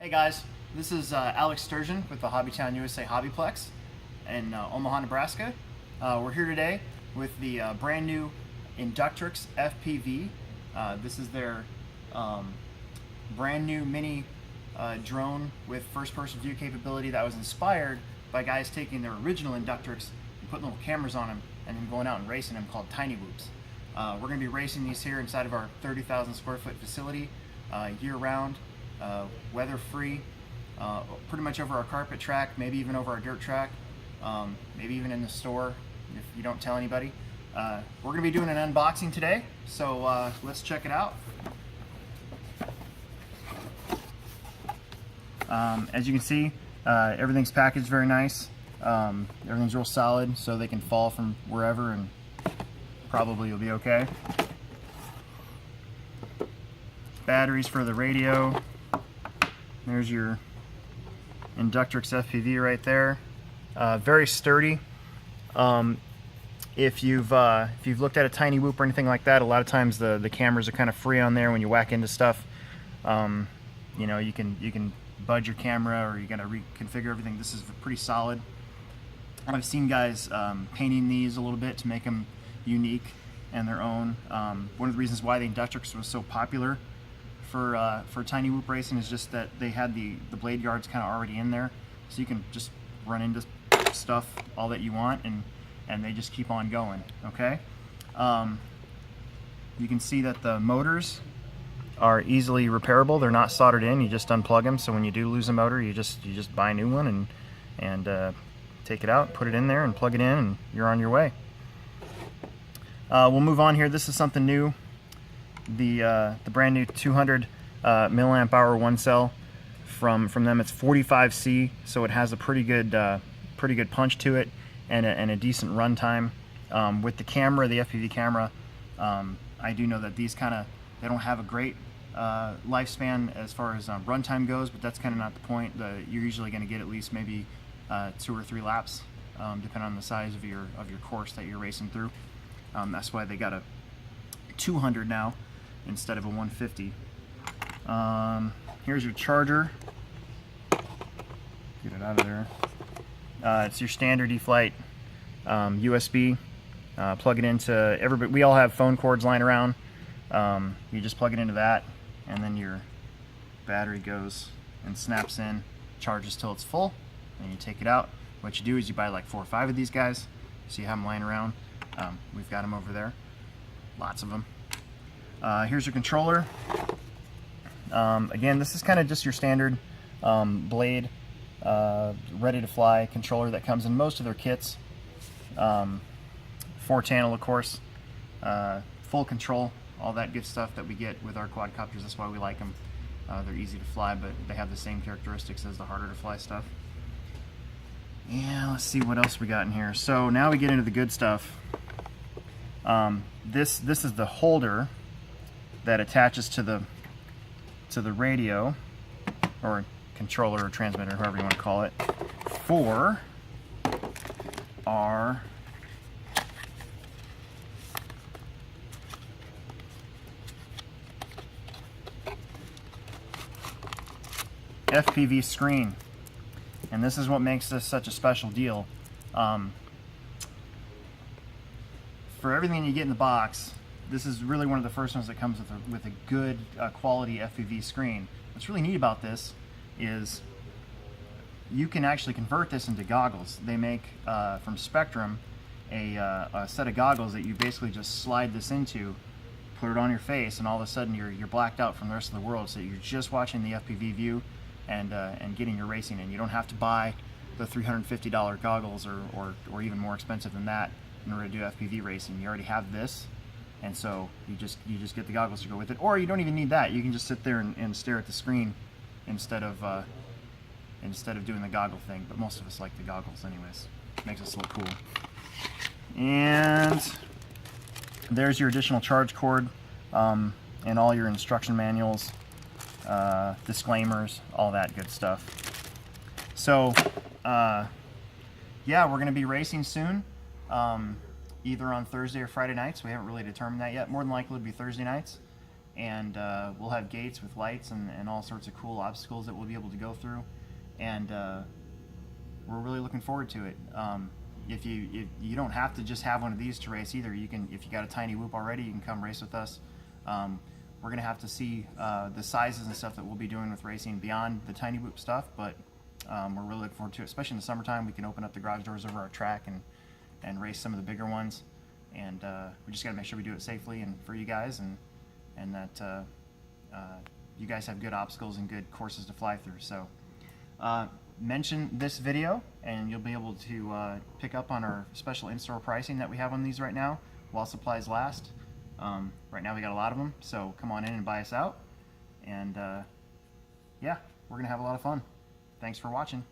Hey guys, this is Alex Sturgeon with the Hobbytown USA HobbyPlex in Omaha, Nebraska. We're here today with the brand new Inductrix FPV. This is their brand new mini drone with first-person view capability that was inspired by guys taking their original Inductrix and putting little cameras on them and then going out and racing them, called Tiny Whoops. We're going to be racing these here inside of our 30,000 square foot facility year-round. Weather-free, pretty much over our carpet track, maybe even over our dirt track, maybe even in the store if you don't tell anybody. We're going to be doing an unboxing today, so let's check it out. As you can see, everything's packaged very nice. Everything's real solid, so they can fall from wherever and probably will be okay. Batteries for the radio. There's your Inductrix FPV right there. Very sturdy. If you've looked at a Tiny Whoop or anything like that, a lot of times the cameras are kind of free on there when you whack into stuff. You know, you can budge your camera, or you gotta reconfigure everything. This is pretty solid. I've seen guys painting these a little bit to make them unique and their own. One of the reasons why the Inductrix was so popular for Tiny Whoop racing is just that they had the blade guards kind of already in there, so you can just run into stuff all that you want, and they just keep on going. Okay, you can see that the motors are easily repairable. They're not soldered in. You just unplug them. So when you do lose a motor, you just buy a new one and take it out, put it in there, and plug it in, and you're on your way. We'll move on here. This is something new. The brand new 200 milliamp hour one cell from them. It's 45C, so it has a pretty good punch to it and a decent run time. With the camera, the FPV camera, I do know that these they don't have a great lifespan as far as runtime goes, but that's kind of not the point. You're usually going to get at least maybe 2 or 3 laps, depending on the size of your course that you're racing through. That's why they got a 200 now instead of a 150. Here's your charger. Get it out of there. It's your standard eFlight USB. Plug it into everybody. We all have phone cords lying around. You just plug it into that, and then your battery goes and snaps in, charges till it's full, and you take it out. What you do is you buy like 4 or 5 of these guys. So you have them lying around. We've got them over there, lots of them. Here's your controller. Again, this is kind of just your standard blade, ready to fly controller that comes in most of their kits. 4-channel, of course, full control, all that good stuff that we get with our quadcopters. That's why we like them. They're easy to fly, but they have the same characteristics as the harder to fly stuff. Yeah, let's see what else we got in here. So now we get into the good stuff. This is the holder that attaches to the radio, or controller, or transmitter, however you want to call it, for our FPV screen. And this is what makes this such a special deal. For everything you get in the box, this is really one of the first ones that comes with a good quality FPV screen. What's really neat about this is you can actually convert this into goggles. They make from Spectrum a set of goggles that you basically just slide this into, put it on your face, and all of a sudden you're blacked out from the rest of the world. So you're just watching the FPV view and getting your racing in. You don't have to buy the $350 goggles or even more expensive than that in order to do FPV racing. You already have this, and so you just get the goggles to go with it. Or you don't even need that. You can just sit there and stare at the screen instead of doing the goggle thing. But most of us like the goggles anyways. Makes us look cool. And there's your additional charge cord, and all your instruction manuals, disclaimers, all that good stuff. So yeah, we're going to be racing soon, either on Thursday or Friday nights. We haven't really determined that yet. More than likely it'll be Thursday nights. and we'll have gates with lights and all sorts of cool obstacles that we'll be able to go through, and we're really looking forward to it. If you don't have to just have one of these to race either. You can, if you got a tiny whoop already, you can come race with us. We're gonna have to see the sizes and stuff that we'll be doing with racing beyond the tiny whoop stuff, but we're really looking forward to it. Especially in the summertime, we can open up the garage doors over our track and race some of the bigger ones. And we just got to make sure we do it safely and for you guys, and that you guys have good obstacles and good courses to fly through. So mention this video and you'll be able to pick up on our special in-store pricing that we have on these right now while supplies last. Right now we got a lot of them, so come on in and buy us out, and yeah, we're gonna have a lot of fun. Thanks for watching.